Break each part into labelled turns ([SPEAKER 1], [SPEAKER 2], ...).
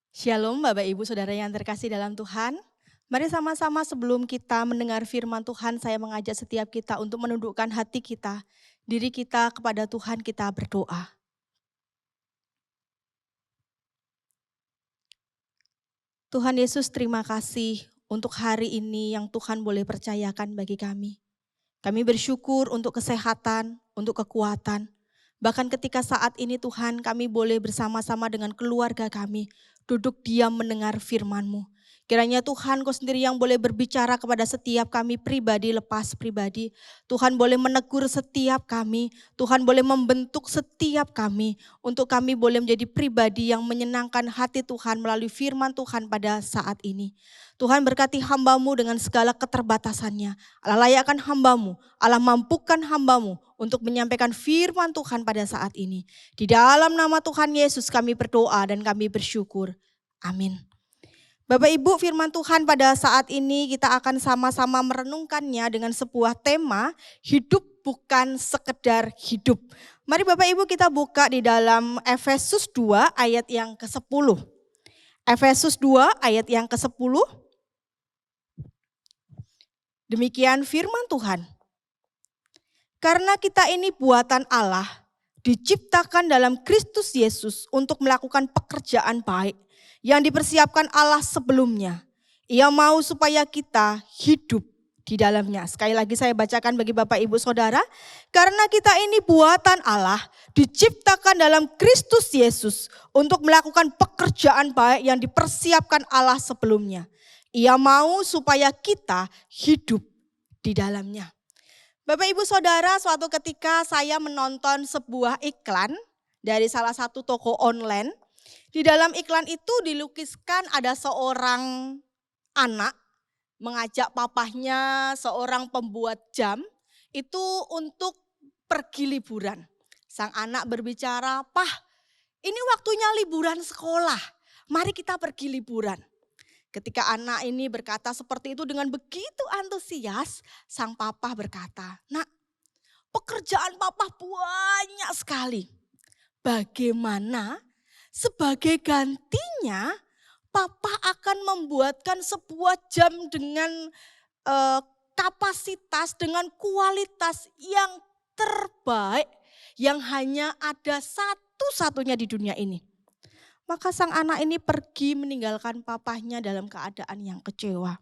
[SPEAKER 1] Shalom Bapak Ibu Saudara yang terkasih dalam Tuhan. Mari sama-sama sebelum kita mendengar firman Tuhan, saya mengajak setiap kita untuk menundukkan hati kita, diri kita kepada Tuhan, kita berdoa. Tuhan Yesus, terima kasih untuk hari ini yang Tuhan boleh percayakan bagi kami. Kami bersyukur untuk kesehatan, untuk kekuatan. Bahkan ketika saat ini Tuhan, kami boleh bersama-sama dengan keluarga kami duduk diam mendengar firman-Mu. Kiranya Tuhan Kau sendiri yang boleh berbicara kepada setiap kami pribadi lepas pribadi. Tuhan boleh menegur setiap kami, Tuhan boleh membentuk setiap kami. Untuk kami boleh menjadi pribadi yang menyenangkan hati Tuhan melalui firman Tuhan pada saat ini. Tuhan berkati hamba-Mu dengan segala keterbatasannya. Allah layakkan hamba-Mu, Allah mampukan hamba-Mu untuk menyampaikan firman Tuhan pada saat ini. Di dalam nama Tuhan Yesus kami berdoa dan kami bersyukur. Amin. Bapak Ibu, firman Tuhan pada saat ini kita akan sama-sama merenungkannya dengan sebuah tema, hidup bukan sekedar hidup. Mari Bapak Ibu kita buka di dalam Efesus 2 ayat yang ke-10. Efesus 2 ayat yang ke-10. Demikian firman Tuhan. Karena kita ini buatan Allah, diciptakan dalam Kristus Yesus untuk melakukan pekerjaan baik yang dipersiapkan Allah sebelumnya. Ia mau supaya kita hidup di dalamnya. Sekali lagi saya bacakan bagi Bapak Ibu Saudara. Karena kita ini buatan Allah, diciptakan dalam Kristus Yesus untuk melakukan pekerjaan baik yang dipersiapkan Allah sebelumnya. Ia mau supaya kita hidup di dalamnya. Bapak Ibu Saudara, suatu ketika saya menonton sebuah iklan dari salah satu toko online. Di dalam iklan itu dilukiskan ada seorang anak mengajak papahnya, seorang pembuat jam, itu untuk pergi liburan. Sang anak berbicara, "Pah, ini waktunya liburan sekolah, mari kita pergi liburan." Ketika anak ini berkata seperti itu dengan begitu antusias, sang papa berkata, "Nak, pekerjaan papa banyak sekali. Bagaimana sebagai gantinya papa akan membuatkan sebuah jam dengan kapasitas, dengan kualitas yang terbaik yang hanya ada satu-satunya di dunia ini." Maka sang anak ini pergi meninggalkan papahnya dalam keadaan yang kecewa.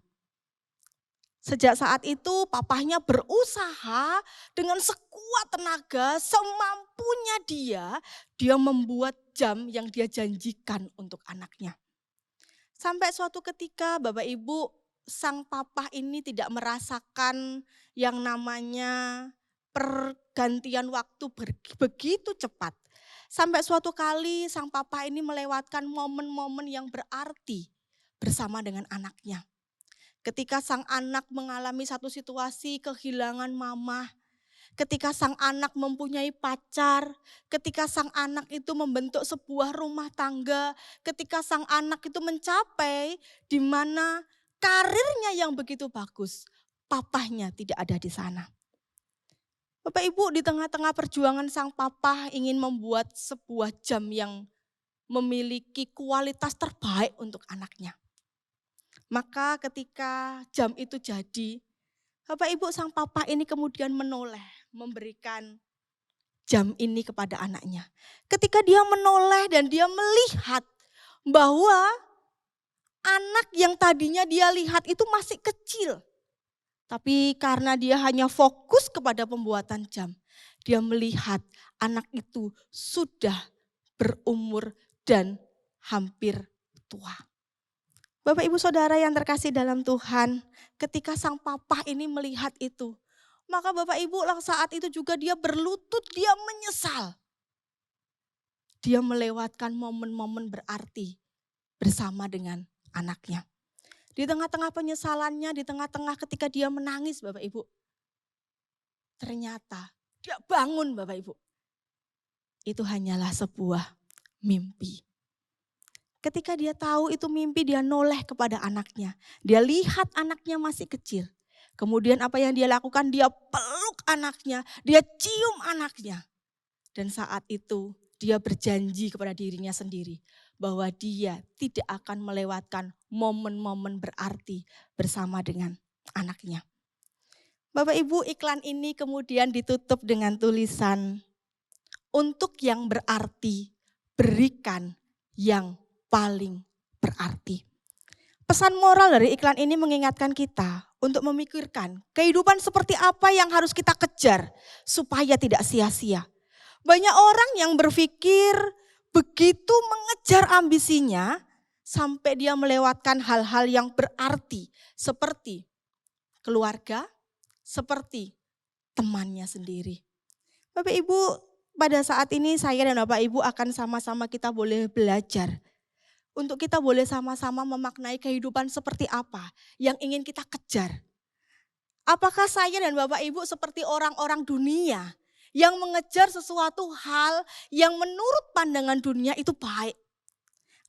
[SPEAKER 1] Sejak saat itu papahnya berusaha dengan sekuat tenaga, semampunya dia membuat jam yang dia janjikan untuk anaknya. Sampai suatu ketika Bapak Ibu, sang papa ini tidak merasakan yang namanya pergantian waktu begitu cepat. Sampai suatu kali sang papa ini melewatkan momen-momen yang berarti bersama dengan anaknya. Ketika sang anak mengalami satu situasi kehilangan mama, ketika sang anak mempunyai pacar, ketika sang anak itu membentuk sebuah rumah tangga, ketika sang anak itu mencapai di mana karirnya yang begitu bagus, papahnya tidak ada di sana. Bapak Ibu, di tengah-tengah perjuangan sang papa ingin membuat sebuah jam yang memiliki kualitas terbaik untuk anaknya. Maka ketika jam itu jadi, Bapak Ibu sang papa ini kemudian menoleh memberikan jam ini kepada anaknya. Ketika dia menoleh dan dia melihat bahwa anak yang tadinya dia lihat itu masih kecil. Tapi karena dia hanya fokus kepada pembuatan jam, dia melihat anak itu sudah berumur dan hampir tua. Bapak Ibu Saudara yang terkasih dalam Tuhan, ketika sang papa ini melihat itu, maka Bapak Ibu saat itu juga dia berlutut, dia menyesal. Dia melewatkan momen-momen berarti bersama dengan anaknya. Di tengah-tengah penyesalannya, di tengah-tengah ketika dia menangis Bapak Ibu. Ternyata dia bangun Bapak Ibu. Itu hanyalah sebuah mimpi. Ketika dia tahu itu mimpi, dia noleh kepada anaknya. Dia lihat anaknya masih kecil. Kemudian apa yang dia lakukan? Dia peluk anaknya, dia cium anaknya. Dan saat itu dia berjanji kepada dirinya sendiri bahwa dia tidak akan melewatkan momen-momen berarti bersama dengan anaknya. Bapak Ibu, iklan ini kemudian ditutup dengan tulisan, untuk yang berarti, berikan yang paling berarti. Pesan moral dari iklan ini mengingatkan kita untuk memikirkan kehidupan seperti apa yang harus kita kejar supaya tidak sia-sia. Banyak orang yang berpikir begitu mengejar ambisinya sampai dia melewatkan hal-hal yang berarti seperti keluarga, seperti temannya sendiri. Bapak Ibu, pada saat ini saya dan Bapak Ibu akan sama-sama kita boleh belajar. Untuk kita boleh sama-sama memaknai kehidupan seperti apa yang ingin kita kejar. Apakah saya dan Bapak Ibu seperti orang-orang dunia yang mengejar sesuatu hal yang menurut pandangan dunia itu baik.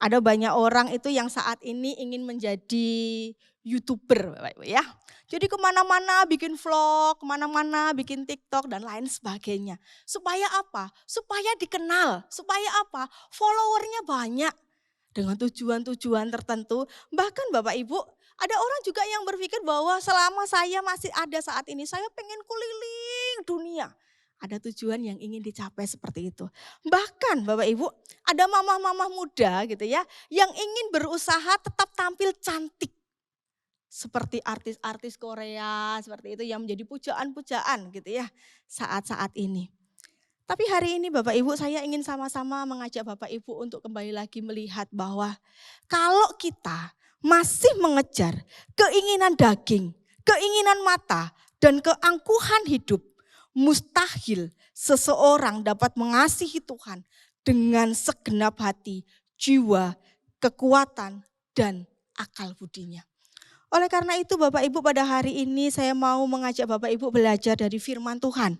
[SPEAKER 1] Ada banyak orang itu yang saat ini ingin menjadi YouTuber Bapak Ibu ya. Jadi kemana-mana bikin vlog, kemana-mana bikin TikTok dan lain sebagainya. Supaya apa? Supaya dikenal, supaya apa? Followernya banyak. Dengan tujuan-tujuan tertentu, bahkan Bapak Ibu, ada orang juga yang berpikir bahwa selama saya masih ada saat ini, saya pengen keliling dunia. Ada tujuan yang ingin dicapai seperti itu. Bahkan Bapak Ibu, ada mama-mama muda gitu ya, yang ingin berusaha tetap tampil cantik. Seperti artis-artis Korea, seperti itu yang menjadi pujaan-pujaan gitu ya saat-saat ini. Tapi hari ini Bapak Ibu saya ingin sama-sama mengajak Bapak Ibu untuk kembali lagi melihat bahwa kalau kita masih mengejar keinginan daging, keinginan mata dan keangkuhan hidup, mustahil seseorang dapat mengasihi Tuhan dengan segenap hati, jiwa, kekuatan dan akal budinya. Oleh karena itu Bapak Ibu pada hari ini saya mau mengajak Bapak Ibu belajar dari firman Tuhan.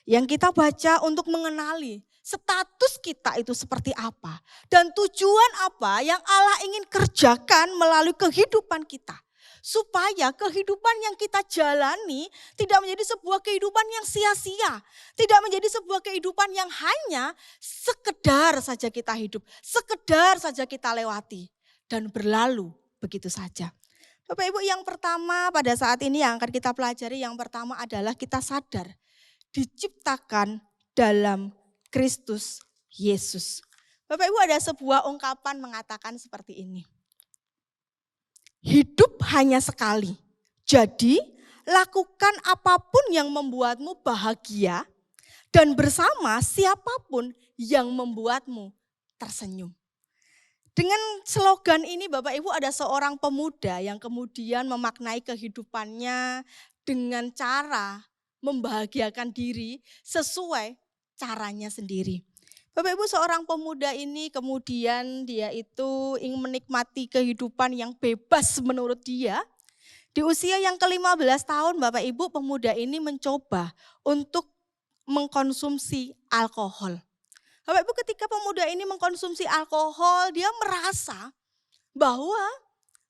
[SPEAKER 1] Yang kita baca untuk mengenali status kita itu seperti apa. Dan tujuan apa yang Allah ingin kerjakan melalui kehidupan kita. Supaya kehidupan yang kita jalani tidak menjadi sebuah kehidupan yang sia-sia. Tidak menjadi sebuah kehidupan yang hanya sekedar saja kita hidup. Sekedar saja kita lewati. Dan berlalu begitu saja. Bapak Ibu, yang pertama pada saat ini yang akan kita pelajari, yang pertama adalah kita sadar diciptakan dalam Kristus Yesus. Bapak Ibu, ada sebuah ungkapan mengatakan seperti ini. Hidup hanya sekali, jadi lakukan apapun yang membuatmu bahagia dan bersama siapapun yang membuatmu tersenyum. Dengan slogan ini Bapak Ibu ada seorang pemuda yang kemudian memaknai kehidupannya dengan cara membahagiakan diri sesuai caranya sendiri. Bapak Ibu, seorang pemuda ini kemudian dia itu ingin menikmati kehidupan yang bebas menurut dia. Di usia yang ke-15 tahun Bapak Ibu, pemuda ini mencoba untuk mengkonsumsi alkohol. Bapak Ibu, ketika pemuda ini mengkonsumsi alkohol, dia merasa bahwa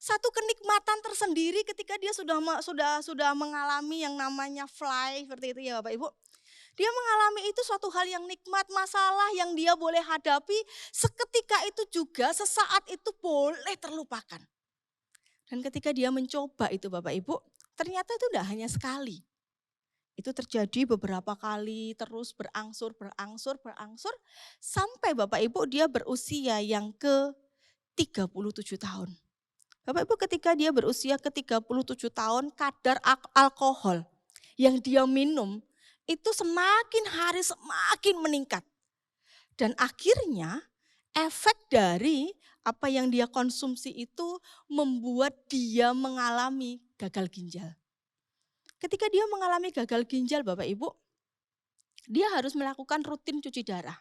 [SPEAKER 1] satu kenikmatan tersendiri ketika dia sudah mengalami yang namanya fly seperti itu ya Bapak Ibu. Dia mengalami itu suatu hal yang nikmat, masalah yang dia boleh hadapi seketika itu juga sesaat itu boleh terlupakan. Dan ketika dia mencoba itu Bapak Ibu, ternyata itu tidak hanya sekali. Itu terjadi beberapa kali terus berangsur sampai Bapak Ibu dia berusia yang ke-37 tahun. Bapak Ibu, ketika dia berusia ke-37 tahun, kadar alkohol yang dia minum itu semakin hari semakin meningkat. Dan akhirnya efek dari apa yang dia konsumsi itu membuat dia mengalami gagal ginjal. Ketika dia mengalami gagal ginjal Bapak Ibu, dia harus melakukan rutin cuci darah.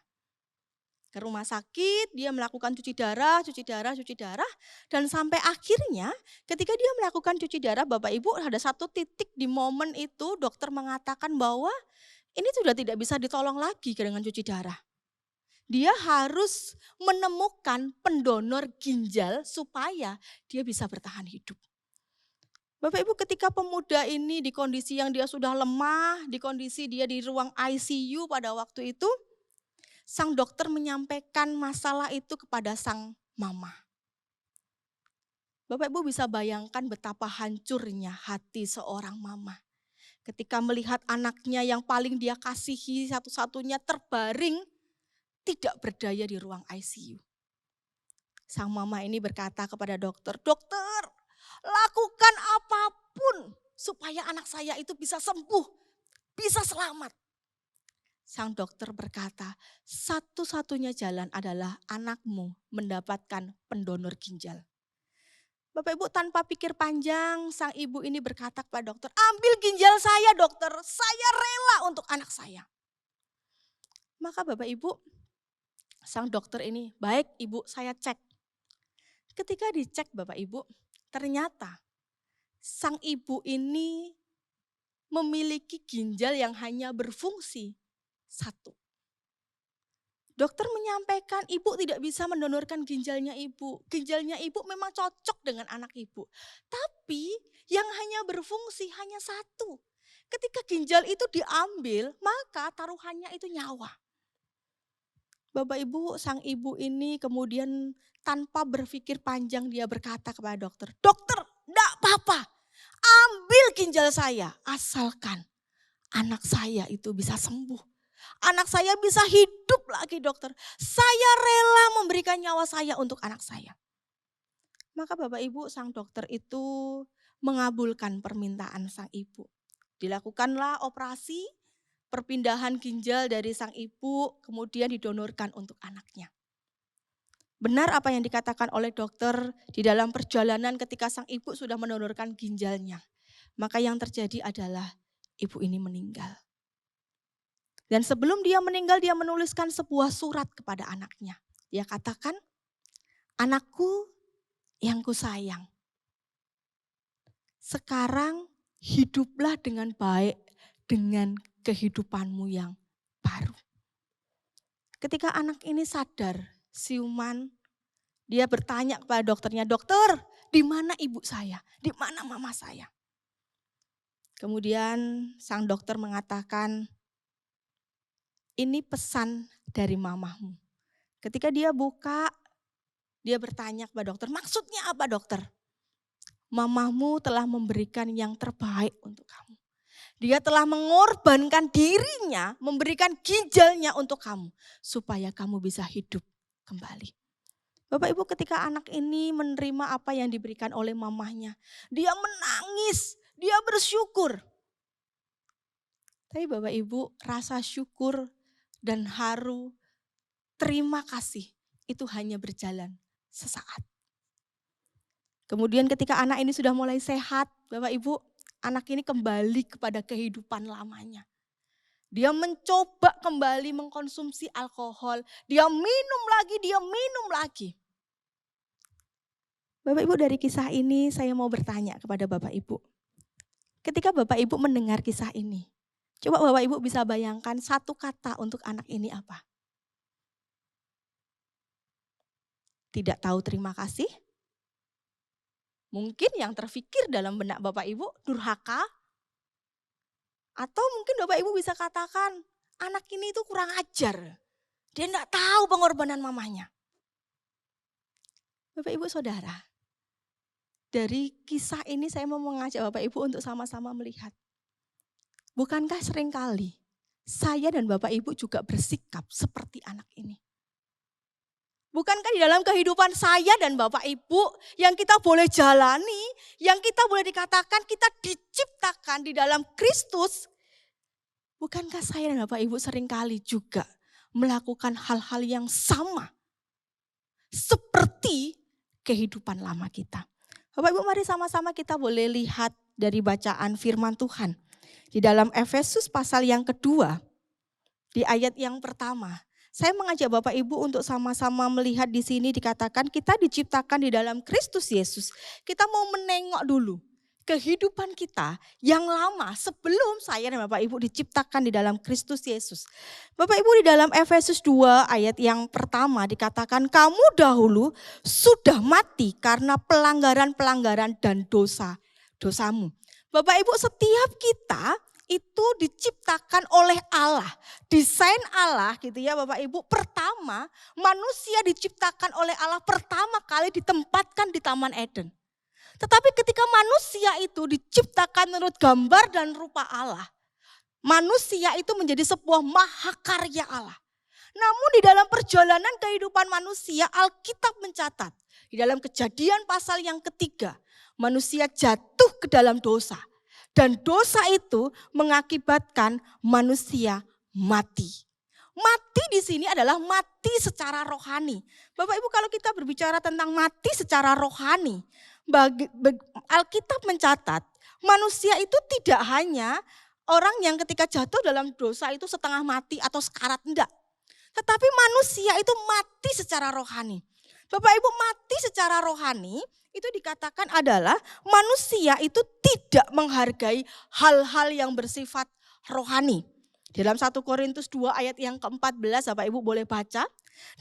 [SPEAKER 1] Ke rumah sakit, dia melakukan cuci darah, dan sampai akhirnya ketika dia melakukan cuci darah Bapak Ibu ada satu titik di momen itu dokter mengatakan bahwa ini sudah tidak bisa ditolong lagi dengan cuci darah. Dia harus menemukan pendonor ginjal supaya dia bisa bertahan hidup. Bapak Ibu, ketika pemuda ini di kondisi yang dia sudah lemah, di kondisi dia di ruang ICU pada waktu itu, sang dokter menyampaikan masalah itu kepada sang mama. Bapak Ibu bisa bayangkan betapa hancurnya hati seorang mama. Ketika melihat anaknya yang paling dia kasihi satu-satunya terbaring, tidak berdaya di ruang ICU. Sang mama ini berkata kepada dokter, "Dokter, lakukan apapun supaya anak saya itu bisa sembuh, bisa selamat." Sang dokter berkata, "Satu-satunya jalan adalah anakmu mendapatkan pendonor ginjal." Bapak Ibu, tanpa pikir panjang, sang ibu ini berkata kepada dokter, "Ambil ginjal saya dokter, saya rela untuk anak saya." Maka Bapak Ibu, sang dokter ini, "Baik ibu, saya cek." Ketika dicek Bapak Ibu, ternyata sang ibu ini memiliki ginjal yang hanya berfungsi satu. Dokter menyampaikan ibu tidak bisa mendonorkan ginjalnya ibu. Ginjalnya ibu memang cocok dengan anak ibu. Tapi yang hanya berfungsi hanya satu. Ketika ginjal itu diambil, maka taruhannya itu nyawa. Bapak Ibu, sang ibu ini kemudian tanpa berpikir panjang dia berkata kepada dokter, "Dokter, enggak apa-apa, ambil ginjal saya asalkan anak saya itu bisa sembuh. Anak saya bisa hidup lagi dokter. Saya rela memberikan nyawa saya untuk anak saya." Maka Bapak Ibu, sang dokter itu mengabulkan permintaan sang ibu. Dilakukanlah operasi perpindahan ginjal dari sang ibu kemudian didonorkan untuk anaknya. Benar apa yang dikatakan oleh dokter di dalam perjalanan ketika sang ibu sudah mendonorkan ginjalnya. Maka yang terjadi adalah ibu ini meninggal. Dan sebelum dia meninggal, dia menuliskan sebuah surat kepada anaknya. Dia katakan, "Anakku yang kusayang, sekarang hiduplah dengan baik dengan kehidupanmu yang baru." Ketika anak ini sadar, siuman, dia bertanya kepada dokternya, "Dokter, di mana ibu saya? Di mana mama saya?" Kemudian sang dokter mengatakan, "Ini pesan dari mamahmu." Ketika dia buka, dia bertanya kepada dokter, "Maksudnya apa dokter?" "Mamahmu telah memberikan yang terbaik untuk kamu. Dia telah mengorbankan dirinya, memberikan ginjalnya untuk kamu. Supaya kamu bisa hidup kembali." Bapak Ibu, ketika anak ini menerima apa yang diberikan oleh mamahnya, dia menangis, dia bersyukur. Tapi Bapak Ibu, rasa syukur dan haru, terima kasih, itu hanya berjalan sesaat. Kemudian ketika anak ini sudah mulai sehat, Bapak Ibu, anak ini kembali kepada kehidupan lamanya. Dia mencoba kembali mengkonsumsi alkohol, dia minum lagi. Bapak Ibu, dari kisah ini saya mau bertanya kepada Bapak Ibu. Ketika Bapak Ibu mendengar kisah ini, coba Bapak Ibu bisa bayangkan satu kata untuk anak ini apa? Tidak tahu terima kasih? Mungkin yang terfikir dalam benak Bapak Ibu durhaka? Atau mungkin Bapak Ibu bisa katakan anak ini itu kurang ajar. Dia enggak tahu pengorbanan mamanya. Bapak Ibu Saudara, dari kisah ini saya mau mengajak Bapak Ibu untuk sama-sama melihat. Bukankah seringkali saya dan Bapak Ibu juga bersikap seperti anak ini? Bukankah di dalam kehidupan saya dan Bapak Ibu yang kita boleh jalani, yang kita boleh dikatakan kita diciptakan di dalam Kristus, bukankah saya dan Bapak Ibu seringkali juga melakukan hal-hal yang sama seperti kehidupan lama kita? Bapak Ibu, mari sama-sama kita boleh lihat dari bacaan firman Tuhan. Di dalam Efesus pasal yang kedua, di ayat yang pertama. Saya mengajak Bapak Ibu untuk sama-sama melihat di sini dikatakan kita diciptakan di dalam Kristus Yesus. Kita mau menengok dulu kehidupan kita yang lama sebelum saya dan Bapak Ibu diciptakan di dalam Kristus Yesus. Bapak Ibu, di dalam Efesus 2 ayat yang pertama dikatakan kamu dahulu sudah mati karena pelanggaran-pelanggaran dan dosa-dosamu. Bapak Ibu, setiap kita itu diciptakan oleh Allah. Desain Allah gitu ya Bapak Ibu. Pertama, manusia diciptakan oleh Allah pertama kali ditempatkan di Taman Eden. Tetapi ketika manusia itu diciptakan menurut gambar dan rupa Allah, manusia itu menjadi sebuah mahakarya Allah. Namun di dalam perjalanan kehidupan manusia, Alkitab mencatat di dalam Kejadian pasal yang ketiga, manusia jatuh ke dalam dosa. Dan dosa itu mengakibatkan manusia mati. Mati di sini adalah mati secara rohani. Bapak Ibu, kalau kita berbicara tentang mati secara rohani, Alkitab mencatat manusia itu tidak hanya orang yang ketika jatuh dalam dosa itu setengah mati atau sekarat, enggak. Tetapi manusia itu mati secara rohani. Bapak Ibu, mati secara rohani itu dikatakan adalah manusia itu tidak menghargai hal-hal yang bersifat rohani. Dalam 1 Korintus 2 ayat yang ke-14 Bapak Ibu boleh baca.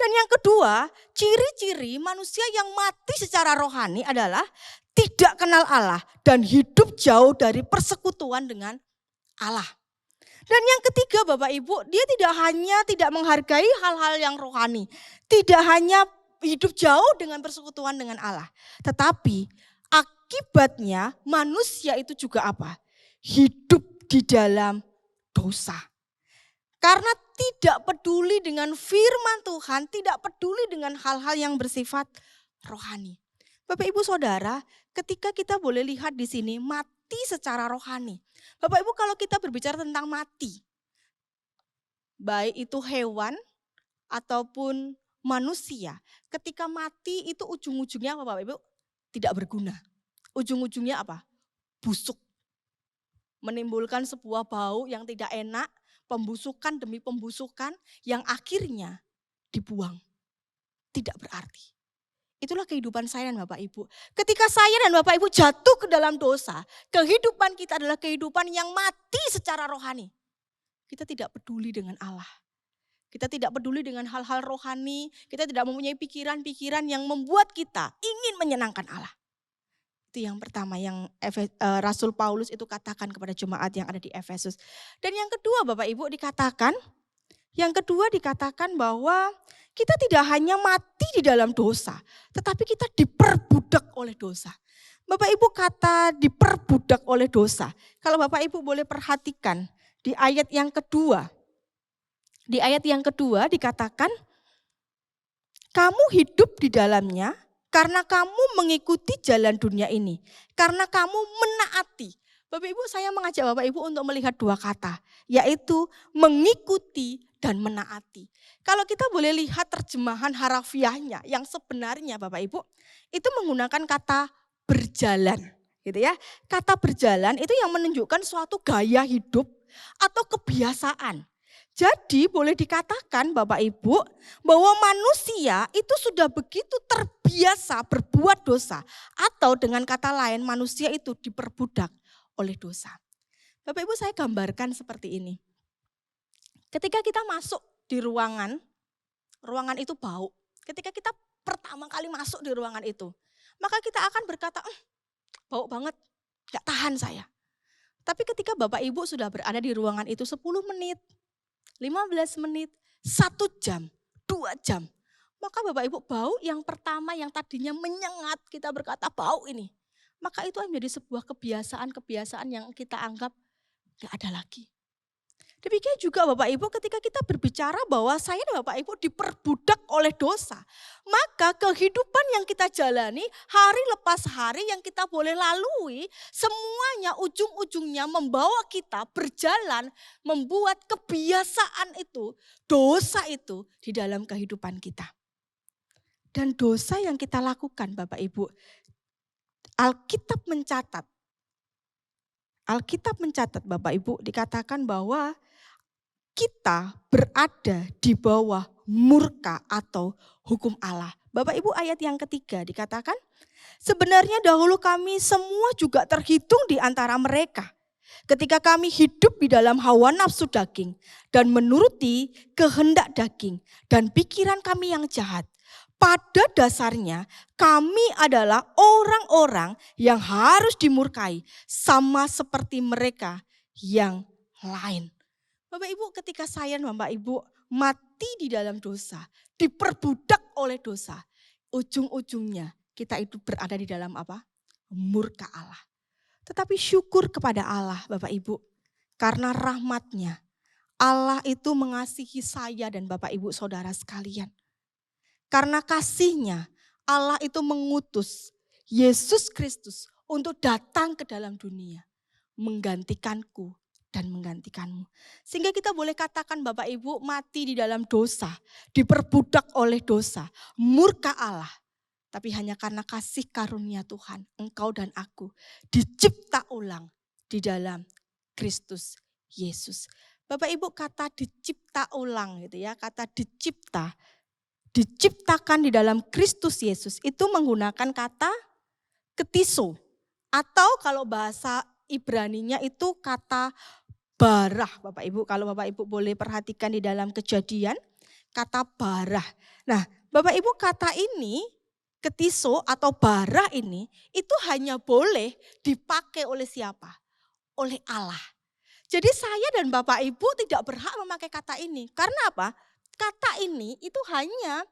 [SPEAKER 1] Dan yang kedua, ciri-ciri manusia yang mati secara rohani adalah tidak kenal Allah dan hidup jauh dari persekutuan dengan Allah. Dan yang ketiga Bapak Ibu, dia tidak hanya tidak menghargai hal-hal yang rohani, tidak hanya hidup jauh dengan persekutuan dengan Allah. Tetapi akibatnya manusia itu juga apa? Hidup di dalam dosa. Karena tidak peduli dengan firman Tuhan, tidak peduli dengan hal-hal yang bersifat rohani. Bapak Ibu Saudara, ketika kita boleh lihat di sini mati secara rohani. Bapak Ibu, kalau kita berbicara tentang mati, baik itu hewan ataupun manusia, ketika mati itu ujung-ujungnya apa Bapak Ibu? Tidak berguna. Ujung-ujungnya apa? Busuk. Menimbulkan sebuah bau yang tidak enak, pembusukan demi pembusukan yang akhirnya dibuang. Tidak berarti. Itulah kehidupan saya dan Bapak Ibu. Ketika saya dan Bapak Ibu jatuh ke dalam dosa, kehidupan kita adalah kehidupan yang mati secara rohani. Kita tidak peduli dengan Allah. Kita tidak peduli dengan hal-hal rohani, kita tidak mempunyai pikiran-pikiran yang membuat kita ingin menyenangkan Allah. Itu yang pertama yang Rasul Paulus itu katakan kepada jemaat yang ada di Efesus. Dan yang kedua Bapak Ibu dikatakan bahwa kita tidak hanya mati di dalam dosa, tetapi kita diperbudak oleh dosa. Bapak Ibu kata diperbudak oleh dosa. Kalau Bapak Ibu boleh perhatikan di ayat yang kedua. Di ayat yang kedua dikatakan, kamu hidup di dalamnya karena kamu mengikuti jalan dunia ini. Karena kamu menaati. Bapak Ibu, saya mengajak Bapak Ibu untuk melihat dua kata, yaitu mengikuti dan menaati. Kalau kita boleh lihat terjemahan harafiahnya yang sebenarnya Bapak Ibu, itu menggunakan kata berjalan. Gitu ya. Kata berjalan itu yang menunjukkan suatu gaya hidup atau kebiasaan. Jadi boleh dikatakan Bapak Ibu bahwa manusia itu sudah begitu terbiasa berbuat dosa. Atau dengan kata lain manusia itu diperbudak oleh dosa. Bapak Ibu saya gambarkan seperti ini. Ketika kita masuk di ruangan itu bau. Ketika kita pertama kali masuk di ruangan itu, maka kita akan berkata, bau banget, gak tahan saya. Tapi ketika Bapak Ibu sudah berada di ruangan itu 10 menit, 15 menit, 1 jam, 2 jam. Maka Bapak Ibu bau yang pertama yang tadinya menyengat kita berkata bau ini. Maka itu menjadi sebuah kebiasaan yang kita anggap gak ada lagi. Demikian juga Bapak Ibu ketika kita berbicara bahwa saya dan Bapak Ibu diperbudak oleh dosa. Maka kehidupan yang kita jalani hari lepas hari yang kita boleh lalui semuanya ujung-ujungnya membawa kita berjalan membuat kebiasaan itu, dosa itu di dalam kehidupan kita. Dan dosa yang kita lakukan Bapak Ibu, Alkitab mencatat Bapak Ibu dikatakan bahwa kita berada di bawah murka atau hukum Allah. Bapak Ibu ayat yang ketiga dikatakan, sebenarnya dahulu kami semua juga terhitung di antara mereka. Ketika kami hidup di dalam hawa nafsu daging dan menuruti kehendak daging dan pikiran kami yang jahat. Pada dasarnya kami adalah orang-orang yang harus dimurkai sama seperti mereka yang lain. Bapak Ibu, ketika saya dan Bapak Ibu mati di dalam dosa, diperbudak oleh dosa, ujung-ujungnya kita itu berada di dalam apa? Murka Allah. Tetapi syukur kepada Allah Bapak Ibu, karena rahmatnya Allah itu mengasihi saya dan Bapak Ibu saudara sekalian. Karena kasihnya Allah itu mengutus Yesus Kristus untuk datang ke dalam dunia, menggantikanku dan menggantikanmu. Sehingga kita boleh katakan Bapak Ibu mati di dalam dosa, diperbudak oleh dosa, murka Allah. Tapi hanya karena kasih karunia Tuhan, engkau dan aku dicipta ulang di dalam Kristus Yesus. Bapak Ibu, kata dicipta ulang gitu ya, kata diciptakan di dalam Kristus Yesus itu menggunakan kata ketiso. Atau kalau bahasa Ibraninya itu kata barah Bapak Ibu. Kalau Bapak Ibu boleh perhatikan di dalam Kejadian, kata barah. Nah Bapak Ibu, kata ini ketiso atau barah ini itu hanya boleh dipakai oleh siapa? Oleh Allah. Jadi saya dan Bapak Ibu tidak berhak memakai kata ini. Karena apa? Kata ini itu hanya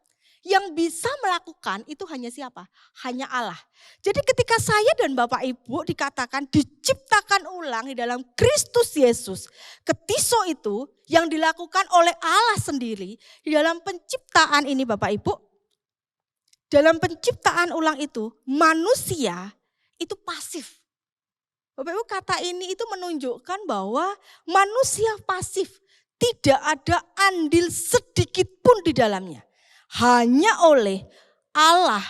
[SPEAKER 1] yang bisa melakukan itu hanya siapa? Hanya Allah. Jadi ketika saya dan Bapak Ibu dikatakan diciptakan ulang di dalam Kristus Yesus. Ketiso itu yang dilakukan oleh Allah sendiri di dalam penciptaan ini Bapak Ibu. Dalam penciptaan ulang itu manusia itu pasif. Bapak Ibu, kata ini itu menunjukkan bahwa manusia pasif, tidak ada andil sedikit pun di dalamnya. Hanya oleh Allah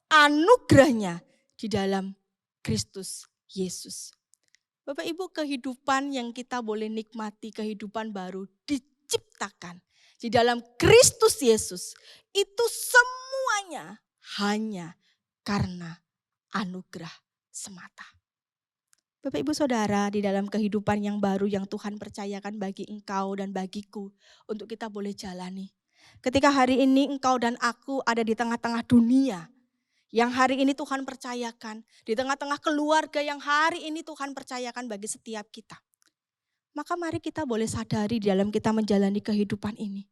[SPEAKER 1] anugerahnya di dalam Kristus Yesus. Bapak Ibu, kehidupan yang kita boleh nikmati, kehidupan baru diciptakan di dalam Kristus Yesus. Itu semuanya hanya karena anugerah semata. Bapak Ibu Saudara, di dalam kehidupan yang baru yang Tuhan percayakan bagi engkau dan bagiku untuk kita boleh jalani. Ketika hari ini engkau dan aku ada di tengah-tengah dunia yang hari ini Tuhan percayakan, di tengah-tengah keluarga yang hari ini Tuhan percayakan bagi setiap kita. Maka mari kita boleh sadari di dalam kita menjalani kehidupan ini.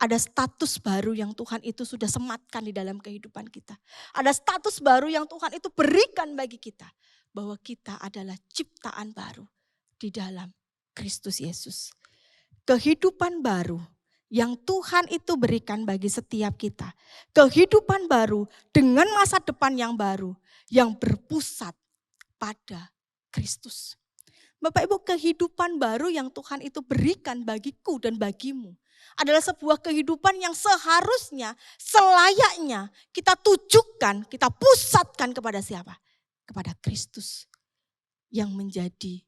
[SPEAKER 1] Ada status baru yang Tuhan itu sudah sematkan di dalam kehidupan kita. Ada status baru yang Tuhan itu berikan bagi kita. Bahwa kita adalah ciptaan baru di dalam Kristus Yesus. Kehidupan baru yang Tuhan itu berikan bagi setiap kita. Kehidupan baru dengan masa depan yang baru yang berpusat pada Kristus. Bapak Ibu, kehidupan baru yang Tuhan itu berikan bagiku dan bagimu adalah sebuah kehidupan yang seharusnya, selayaknya kita tujukan, kita pusatkan kepada siapa? Kepada Kristus yang menjadi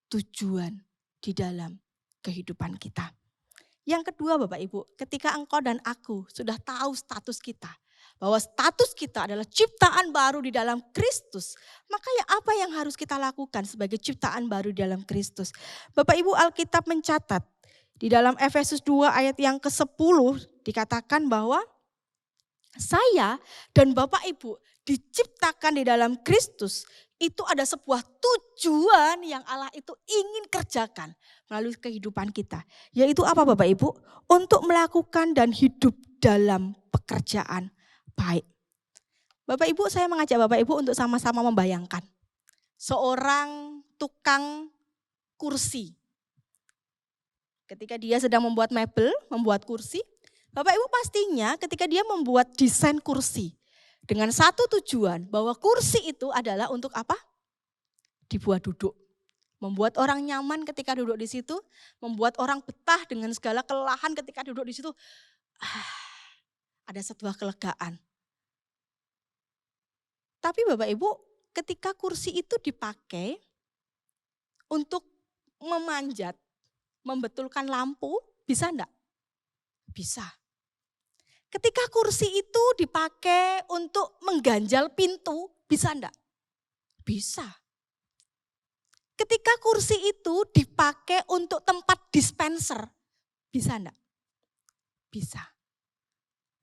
[SPEAKER 1] tujuan di dalam kehidupan kita. Yang kedua Bapak Ibu, ketika engkau dan aku sudah tahu status kita, bahwa status kita adalah ciptaan baru di dalam Kristus, maka ya apa yang harus kita lakukan sebagai ciptaan baru di dalam Kristus? Bapak Ibu, Alkitab mencatat di dalam Efesus 2 ayat yang ke-10 dikatakan bahwa saya dan Bapak Ibu diciptakan di dalam Kristus, itu ada sebuah tujuan yang Allah itu ingin kerjakan melalui kehidupan kita. Yaitu apa Bapak Ibu? Untuk melakukan dan hidup dalam pekerjaan baik. Bapak Ibu, saya mengajak Bapak Ibu untuk sama-sama membayangkan seorang tukang kursi. Ketika dia sedang membuat mebel, membuat kursi, Bapak Ibu pastinya ketika dia membuat desain kursi dengan satu tujuan bahwa kursi itu adalah untuk apa? Dibuat duduk. Membuat orang nyaman ketika duduk di situ, membuat orang betah dengan segala kelelahan ketika duduk di situ. Ada sebuah kelegaan. Tapi Bapak Ibu, ketika kursi itu dipakai untuk memanjat, membetulkan lampu, bisa enggak? Bisa. Ketika kursi itu dipakai untuk mengganjal pintu, bisa enggak? Bisa. Ketika kursi itu dipakai untuk tempat dispenser, bisa enggak? Bisa.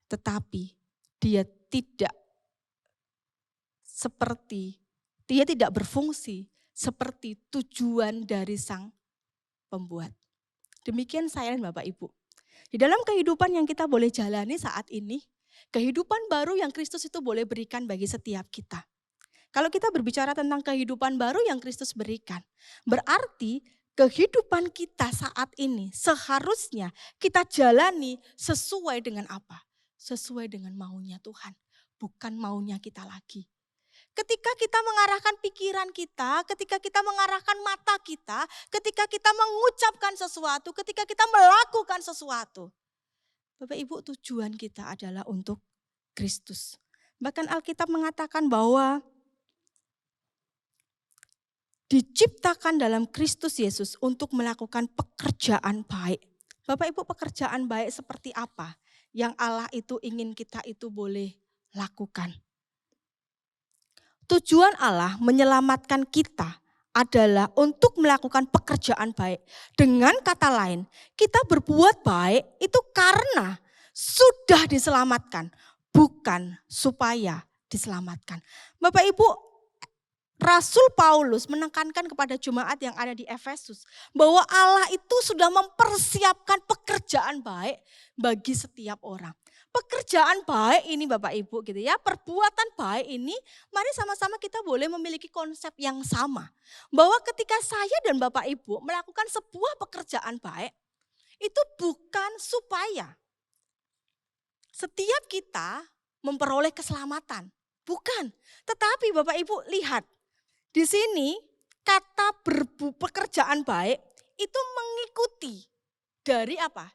[SPEAKER 1] Tetapi dia tidak berfungsi seperti tujuan dari sang pembuat. Demikian saya dan Bapak Ibu. Di dalam kehidupan yang kita boleh jalani saat ini, kehidupan baru yang Kristus itu boleh berikan bagi setiap kita. Kalau kita berbicara tentang kehidupan baru yang Kristus berikan, berarti kehidupan kita saat ini seharusnya kita jalani sesuai dengan apa? Sesuai dengan maunya Tuhan, bukan maunya kita lagi. Ketika kita mengarahkan pikiran kita, ketika kita mengarahkan mata kita, ketika kita mengucapkan sesuatu, ketika kita melakukan sesuatu, Bapak Ibu, tujuan kita adalah untuk Kristus. Bahkan Alkitab mengatakan bahwa diciptakan dalam Kristus Yesus untuk melakukan pekerjaan baik. Bapak Ibu, pekerjaan baik seperti apa yang Allah itu ingin kita itu boleh lakukan? Tujuan Allah menyelamatkan kita adalah untuk melakukan pekerjaan baik. Dengan kata lain, kita berbuat baik itu karena sudah diselamatkan, bukan supaya diselamatkan. Bapak Ibu, Rasul Paulus menekankan kepada jemaat yang ada di Efesus bahwa Allah itu sudah mempersiapkan pekerjaan baik bagi setiap orang. Pekerjaan baik ini Bapak Ibu gitu ya, perbuatan baik ini mari sama-sama kita boleh memiliki konsep yang sama. Bahwa ketika saya dan Bapak Ibu melakukan sebuah pekerjaan baik, itu bukan supaya setiap kita memperoleh keselamatan. Bukan, tetapi Bapak Ibu lihat, di sini kata pekerjaan baik itu mengikuti dari apa?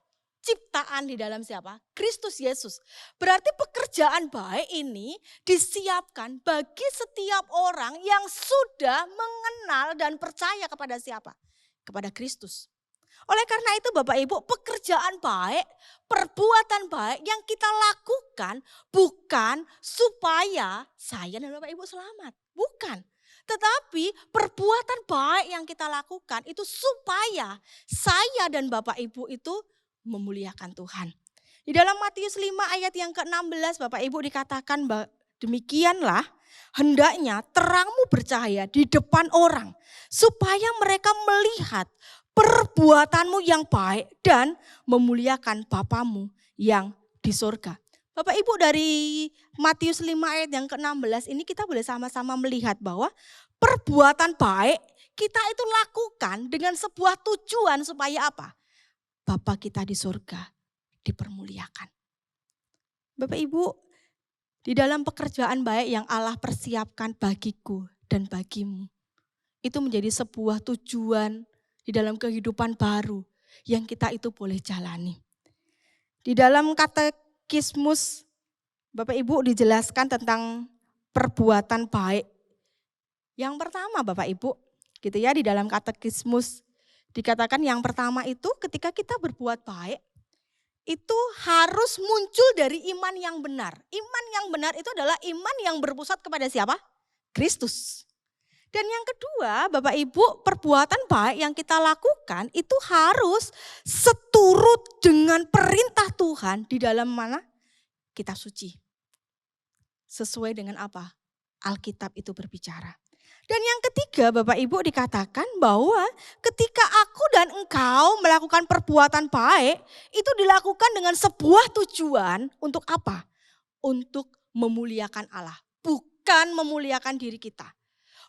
[SPEAKER 1] Ciptaan di dalam siapa? Kristus Yesus. Berarti pekerjaan baik ini disiapkan bagi setiap orang yang sudah mengenal dan percaya kepada siapa? Kepada Kristus. Oleh karena itu Bapak Ibu, pekerjaan baik, perbuatan baik yang kita lakukan bukan supaya saya dan Bapak Ibu selamat. Bukan. Tetapi perbuatan baik yang kita lakukan itu supaya saya dan Bapak Ibu itu memuliakan Tuhan. Di dalam Matius 5 ayat yang ke-16 Bapak Ibu dikatakan demikianlah hendaknya terangmu bercahaya di depan orang supaya mereka melihat perbuatanmu yang baik dan memuliakan Bapamu yang di surga. Bapak Ibu, dari Matius 5 ayat yang ke-16 ini kita boleh sama-sama melihat bahwa perbuatan baik kita itu lakukan dengan sebuah tujuan supaya apa? Bapa kita di surga dipermuliakan. Bapak Ibu, di dalam pekerjaan baik yang Allah persiapkan bagiku dan bagimu, itu menjadi sebuah tujuan di dalam kehidupan baru yang kita itu boleh jalani. Di dalam katekismus Bapak Ibu dijelaskan tentang perbuatan baik. Yang pertama Bapak Ibu, gitu ya, di dalam katekismus dikatakan yang pertama itu ketika kita berbuat baik, itu harus muncul dari iman yang benar. Iman yang benar itu adalah iman yang berpusat kepada siapa? Kristus. Dan yang kedua Bapak Ibu, perbuatan baik yang kita lakukan itu harus seturut dengan perintah Tuhan di dalam mana? Kitab suci. Sesuai dengan apa? Alkitab itu berbicara. Dan yang ketiga Bapak Ibu dikatakan bahwa ketika aku dan engkau melakukan perbuatan baik, itu dilakukan dengan sebuah tujuan untuk apa? Untuk memuliakan Allah, bukan memuliakan diri kita.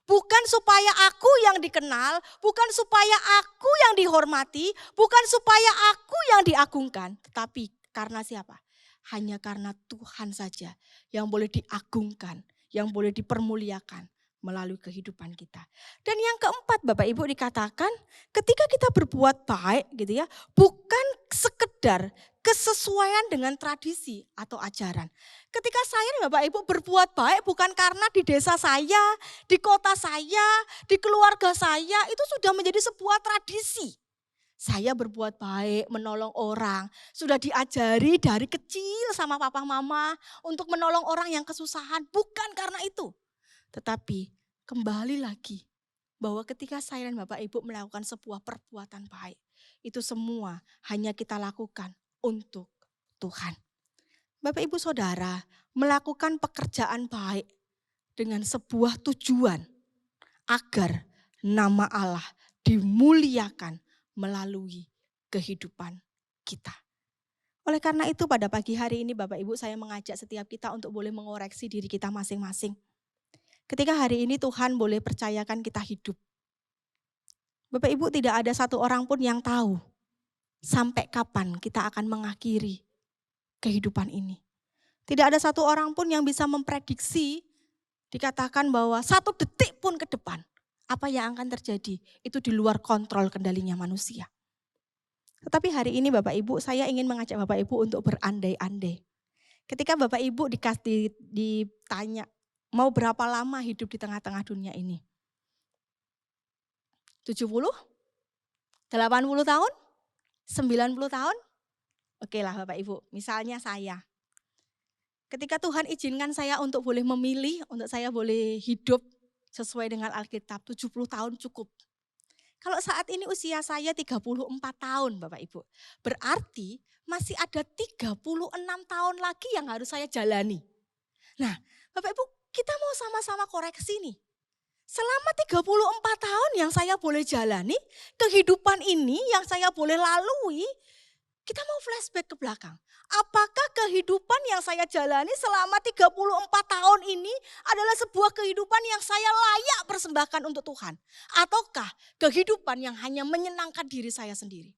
[SPEAKER 1] Bukan supaya aku yang dikenal, bukan supaya aku yang dihormati, bukan supaya aku yang diagungkan. Tetapi karena siapa? Hanya karena Tuhan saja yang boleh diagungkan, yang boleh dipermuliakan melalui kehidupan kita. Dan yang keempat Bapak Ibu dikatakan ketika kita berbuat baik gitu ya, bukan sekedar kesesuaian dengan tradisi atau ajaran. Ketika saya dan Bapak Ibu berbuat baik bukan karena di desa saya, di kota saya, di keluarga saya itu sudah menjadi sebuah tradisi. Saya berbuat baik, menolong orang, sudah diajari dari kecil sama papa mama untuk menolong orang yang kesusahan, bukan karena itu. Tetapi kembali lagi bahwa ketika saya dan Bapak Ibu melakukan sebuah perbuatan baik, itu semua hanya kita lakukan untuk Tuhan. Bapak Ibu Saudara, melakukan pekerjaan baik dengan sebuah tujuan agar nama Allah dimuliakan melalui kehidupan kita. Oleh karena itu pada pagi hari ini Bapak Ibu saya mengajak setiap kita untuk boleh mengoreksi diri kita masing-masing. Ketika hari ini Tuhan boleh percayakan kita hidup. Bapak Ibu tidak ada satu orang pun yang tahu sampai kapan kita akan mengakhiri kehidupan ini. Tidak ada satu orang pun yang bisa memprediksi, dikatakan bahwa 1 detik pun ke depan apa yang akan terjadi itu di luar kontrol kendalinya manusia. Tetapi hari ini Bapak Ibu, saya ingin mengajak Bapak Ibu untuk berandai-andai. Ketika Bapak Ibu ditanya, mau berapa lama hidup di tengah-tengah dunia ini? 70? 80 tahun? 90 tahun? Oke lah Bapak Ibu, misalnya saya. Ketika Tuhan izinkan saya untuk boleh memilih, untuk saya boleh hidup sesuai dengan Alkitab, 70 tahun cukup. Kalau saat ini usia saya 34 tahun Bapak Ibu. Berarti masih ada 36 tahun lagi yang harus saya jalani. Nah Bapak Ibu kita mau sama-sama koreksi nih. Selama 34 tahun yang saya boleh jalani, kehidupan ini yang saya boleh lalui, kita mau flashback ke belakang. Apakah kehidupan yang saya jalani selama 34 tahun ini adalah sebuah kehidupan yang saya layak persembahkan untuk Tuhan? Ataukah kehidupan yang hanya menyenangkan diri saya sendiri?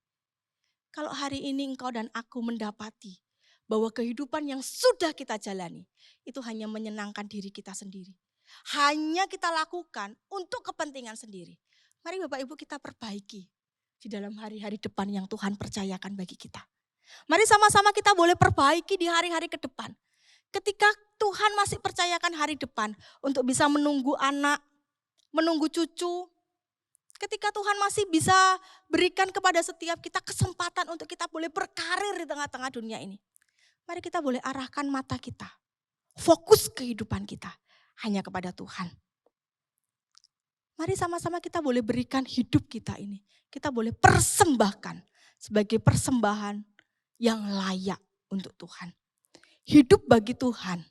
[SPEAKER 1] Kalau hari ini engkau dan aku mendapati bahwa kehidupan yang sudah kita jalani itu hanya menyenangkan diri kita sendiri. Hanya kita lakukan untuk kepentingan sendiri. Mari Bapak Ibu kita perbaiki di dalam hari-hari depan yang Tuhan percayakan bagi kita. Mari sama-sama kita boleh perbaiki di hari-hari ke depan. Ketika Tuhan masih percayakan hari depan untuk bisa menunggu anak, menunggu cucu. Ketika Tuhan masih bisa berikan kepada setiap kita kesempatan untuk kita boleh berkarir di tengah-tengah dunia ini. Mari kita boleh arahkan mata kita, fokus kehidupan kita hanya kepada Tuhan. Mari sama-sama kita boleh berikan hidup kita ini. Kita boleh persembahkan sebagai persembahan yang layak untuk Tuhan. Hidup bagi Tuhan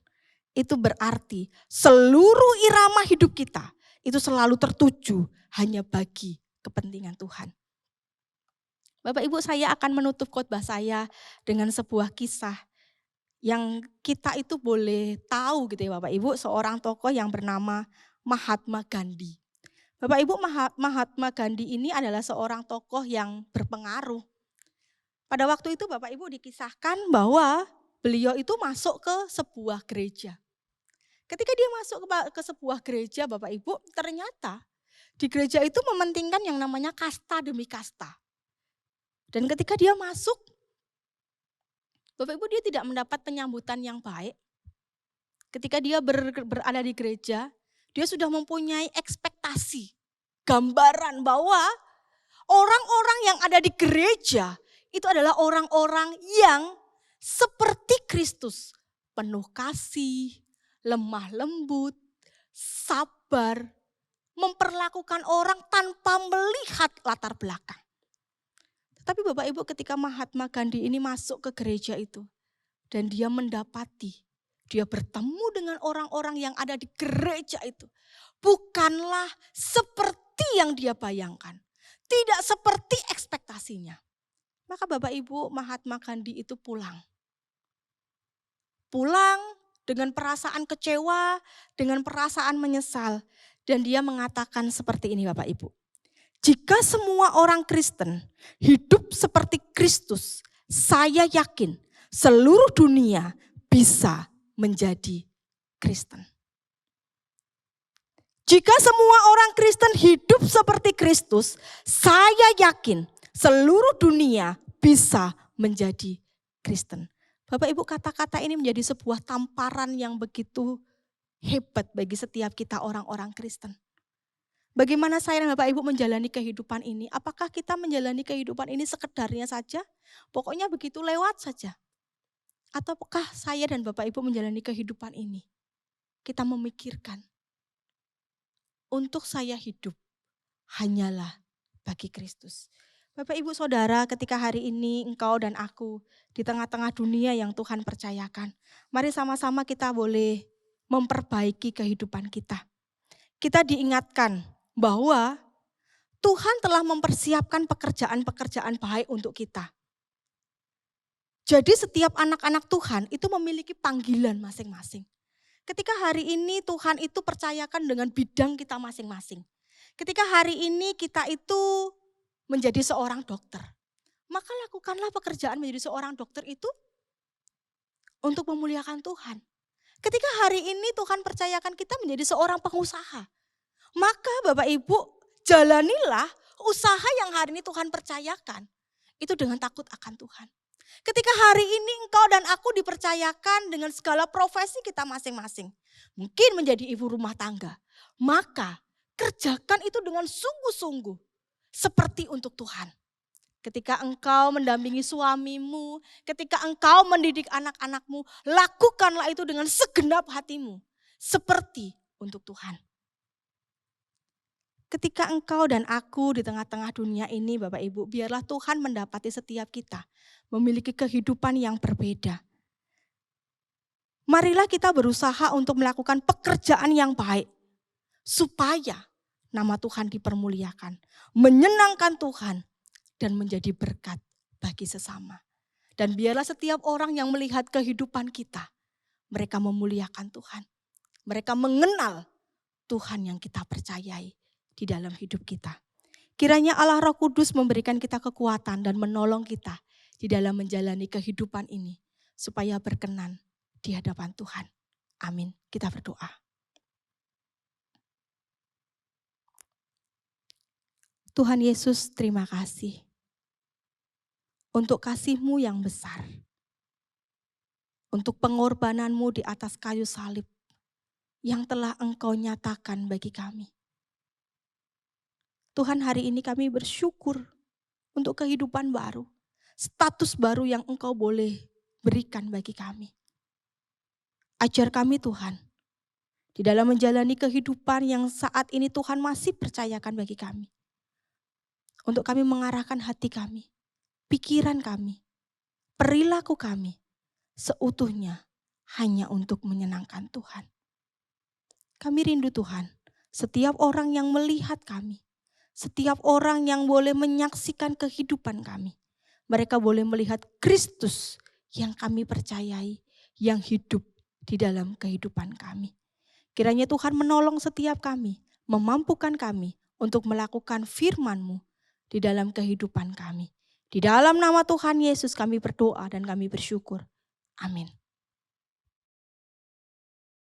[SPEAKER 1] itu berarti seluruh irama hidup kita itu selalu tertuju hanya bagi kepentingan Tuhan. Bapak Ibu saya akan menutup khotbah saya dengan sebuah kisah yang kita itu boleh tahu gitu ya Bapak Ibu, seorang tokoh yang bernama Mahatma Gandhi. Bapak Ibu Mahatma Gandhi ini adalah seorang tokoh yang berpengaruh. Pada waktu itu Bapak Ibu dikisahkan bahwa beliau itu masuk ke sebuah gereja. Ketika dia masuk ke sebuah gereja Bapak Ibu, ternyata di gereja itu mementingkan yang namanya kasta demi kasta. Dan ketika dia masuk, Bapak Ibu dia tidak mendapat penyambutan yang baik. Ketika dia berada di gereja, dia sudah mempunyai ekspektasi, gambaran bahwa orang-orang yang ada di gereja itu adalah orang-orang yang seperti Kristus, penuh kasih, lemah lembut, sabar, memperlakukan orang tanpa melihat latar belakang. Tapi Bapak Ibu ketika Mahatma Gandhi ini masuk ke gereja itu dan dia mendapati, dia bertemu dengan orang-orang yang ada di gereja itu. Bukanlah seperti yang dia bayangkan, tidak seperti ekspektasinya. Maka Bapak Ibu Mahatma Gandhi itu pulang. Pulang dengan perasaan kecewa, dengan perasaan menyesal. Dan dia mengatakan seperti ini Bapak Ibu. Jika semua orang Kristen hidup seperti Kristus, saya yakin seluruh dunia bisa menjadi Kristen. Jika semua orang Kristen hidup seperti Kristus, saya yakin seluruh dunia bisa menjadi Kristen. Bapak Ibu kata-kata ini menjadi sebuah tamparan yang begitu hebat bagi setiap kita orang-orang Kristen. Bagaimana saya dan Bapak Ibu menjalani kehidupan ini? Apakah kita menjalani kehidupan ini sekedarnya saja? Pokoknya begitu lewat saja. Ataukah saya dan Bapak Ibu menjalani kehidupan ini? Kita memikirkan, untuk saya hidup hanyalah bagi Kristus. Bapak Ibu Saudara, ketika hari ini engkau dan aku di tengah-tengah dunia yang Tuhan percayakan, mari sama-sama kita boleh memperbaiki kehidupan kita. Kita diingatkan bahwa Tuhan telah mempersiapkan pekerjaan-pekerjaan baik untuk kita. Jadi setiap anak-anak Tuhan itu memiliki panggilan masing-masing. Ketika hari ini Tuhan itu percayakan dengan bidang kita masing-masing. Ketika hari ini kita itu menjadi seorang dokter, maka lakukanlah pekerjaan menjadi seorang dokter itu untuk memuliakan Tuhan. Ketika hari ini Tuhan percayakan kita menjadi seorang pengusaha, maka Bapak Ibu jalanilah usaha yang hari ini Tuhan percayakan. Itu dengan takut akan Tuhan. Ketika hari ini engkau dan aku dipercayakan dengan segala profesi kita masing-masing. Mungkin menjadi ibu rumah tangga. Maka kerjakan itu dengan sungguh-sungguh. Seperti untuk Tuhan. Ketika engkau mendampingi suamimu, ketika engkau mendidik anak-anakmu, lakukanlah itu dengan segenap hatimu. Seperti untuk Tuhan. Ketika engkau dan aku di tengah-tengah dunia ini Bapak Ibu, biarlah Tuhan mendapati setiap kita memiliki kehidupan yang berbeda. Marilah kita berusaha untuk melakukan pekerjaan yang baik. Supaya nama Tuhan dipermuliakan, menyenangkan Tuhan, dan menjadi berkat bagi sesama. Dan biarlah setiap orang yang melihat kehidupan kita, mereka memuliakan Tuhan. Mereka mengenal Tuhan yang kita percayai di dalam hidup kita. Kiranya Allah Roh Kudus memberikan kita kekuatan dan menolong kita di dalam menjalani kehidupan ini. Supaya berkenan di hadapan Tuhan. Amin. Kita berdoa. Tuhan Yesus, terima kasih untuk kasih-Mu yang besar. Untuk pengorbanan-Mu di atas kayu salib yang telah Engkau nyatakan bagi kami. Tuhan, hari ini kami bersyukur untuk kehidupan baru, status baru yang Engkau boleh berikan bagi kami. Ajar kami Tuhan, di dalam menjalani kehidupan yang saat ini Tuhan masih percayakan bagi kami. Untuk kami mengarahkan hati kami, pikiran kami, perilaku kami, seutuhnya hanya untuk menyenangkan Tuhan. Kami rindu Tuhan, setiap orang yang melihat kami, setiap orang yang boleh menyaksikan kehidupan kami, mereka boleh melihat Kristus yang kami percayai, yang hidup di dalam kehidupan kami. Kiranya Tuhan menolong setiap kami, memampukan kami untuk melakukan firman-Mu di dalam kehidupan kami. Di dalam nama Tuhan Yesus kami berdoa dan kami bersyukur. Amin.